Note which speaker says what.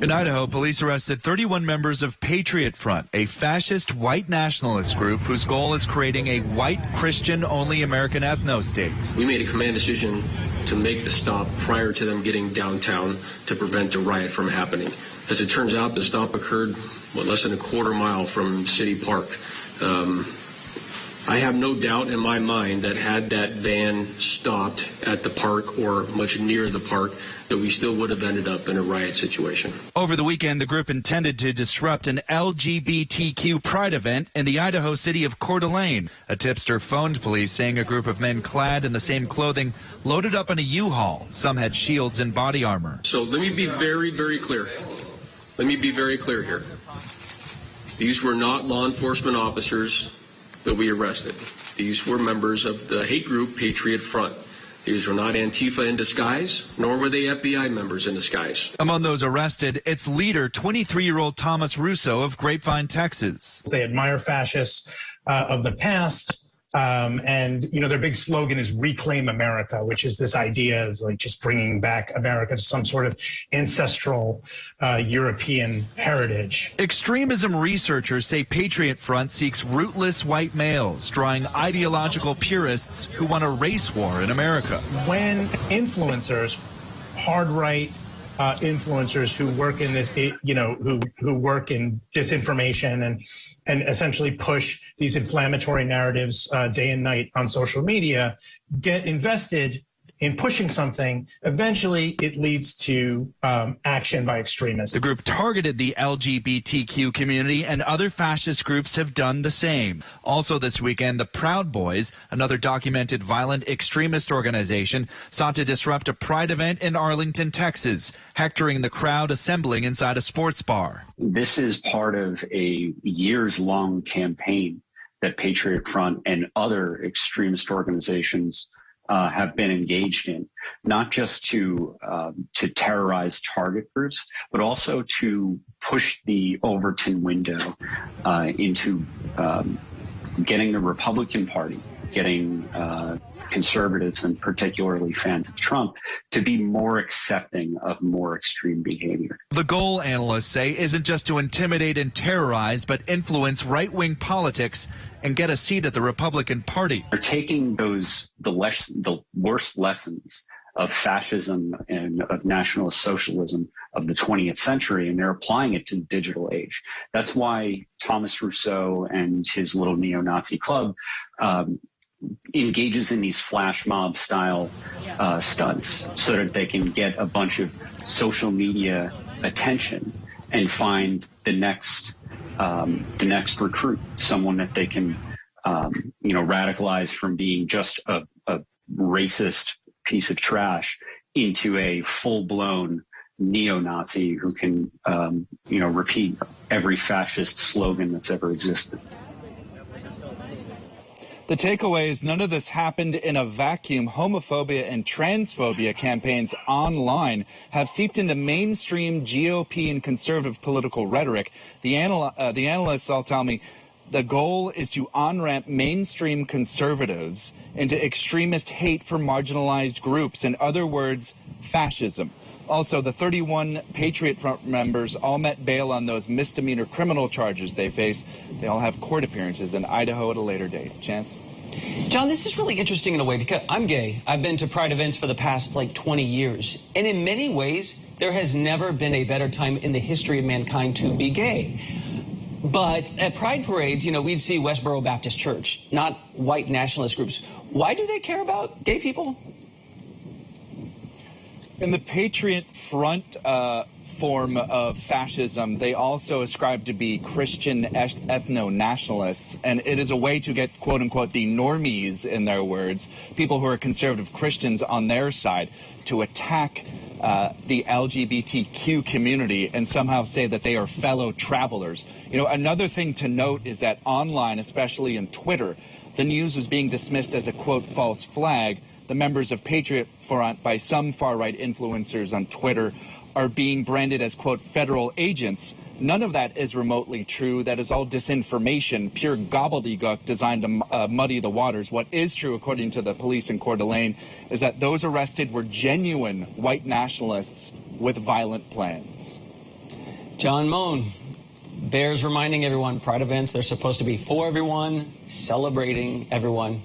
Speaker 1: In Idaho, police arrested 31 members of Patriot Front, a fascist white nationalist group whose goal is creating a white Christian-only American ethno-state.
Speaker 2: We made a command decision to make the stop prior to them getting downtown to prevent a riot from happening. As it turns out, the stop occurred less than a quarter mile from City Park. I have no doubt in my mind that had that van stopped at the park or much near the park, that we still would have ended up in a riot situation.
Speaker 1: Over the weekend, the group intended to disrupt an LGBTQ pride event in the Idaho city of Coeur. A tipster phoned police saying a group of men clad in the same clothing loaded up in a U-Haul. Some had shields and body armor.
Speaker 2: So let me be very, very clear. Let me be very clear here. These were not law enforcement officers that we arrested. These were members of the hate group Patriot Front. These were not Antifa in disguise, nor were they FBI members in disguise.
Speaker 1: Among those arrested, its leader, 23-year-old Thomas Russo of Grapevine, Texas.
Speaker 3: They admire fascists of the past. And, you know, their big slogan is Reclaim America, which is this idea of like just bringing back America to some sort of ancestral European heritage.
Speaker 1: Extremism researchers say Patriot Front seeks rootless white males, drawing ideological purists who want a race war in America.
Speaker 3: When influencers, hard right influencers who work in this, you know, who work in disinformation and essentially push these inflammatory narratives day and night on social media, get invested in pushing something, eventually it leads to action by extremists.
Speaker 1: The group targeted the LGBTQ community, and other fascist groups have done the same. Also this weekend, the Proud Boys, another documented violent extremist organization, sought to disrupt a pride event in Arlington, Texas, hectoring the crowd assembling inside a sports bar.
Speaker 4: This is part of a years-long campaign that Patriot Front and other extremist organizations have been engaged in, not just to terrorize target groups, but also to push the Overton window into getting the Republican Party, getting conservatives and particularly fans of Trump to be more accepting of more extreme behavior.
Speaker 1: The goal, analysts say, isn't just to intimidate and terrorize, but influence right-wing politics and get a seat at the Republican Party.
Speaker 4: They're taking the worst lessons of fascism and of nationalist socialism of the 20th century, and they're applying it to the digital age. That's why Thomas Rousseau and his little neo-Nazi club engages in these flash mob style stunts so that they can get a bunch of social media attention and find the next recruit, someone that they can radicalize from being just a racist piece of trash into a full-blown neo-Nazi who can repeat every fascist slogan that's ever existed.
Speaker 1: The takeaway is none of this happened in a vacuum. Homophobia and transphobia campaigns online have seeped into mainstream GOP and conservative political rhetoric. The analysts all tell me the goal is to on-ramp mainstream conservatives into extremist hate for marginalized groups. In other words, fascism. Also, the 31 Patriot Front members all met bail on those misdemeanor criminal charges they face. They all have court appearances in Idaho at a later date. Chance?
Speaker 5: John, this is really interesting in a way because I'm gay. I've been to Pride events for the past 20 years. And in many ways, there has never been a better time in the history of mankind to be gay. But at Pride parades, we'd see Westboro Baptist Church, not white nationalist groups. Why do they care about gay people?
Speaker 1: In the Patriot Front form of fascism, they also ascribe to be Christian ethno-nationalists, and it is a way to get, quote-unquote, the normies, in their words, people who are conservative Christians on their side, to attack the LGBTQ community and somehow say that they are fellow travelers. Another thing to note is that online, especially in Twitter, the news is being dismissed as a, quote, false flag. The members of Patriot Front by some far-right influencers on Twitter are being branded as, quote, federal agents. None of that is remotely true. That is all disinformation, pure gobbledygook designed to muddy the waters. What is true, according to the police in Coeur d'Alene, is that those arrested were genuine white nationalists with violent plans.
Speaker 5: John Moan bears reminding everyone, Pride events, they're supposed to be for everyone, celebrating everyone.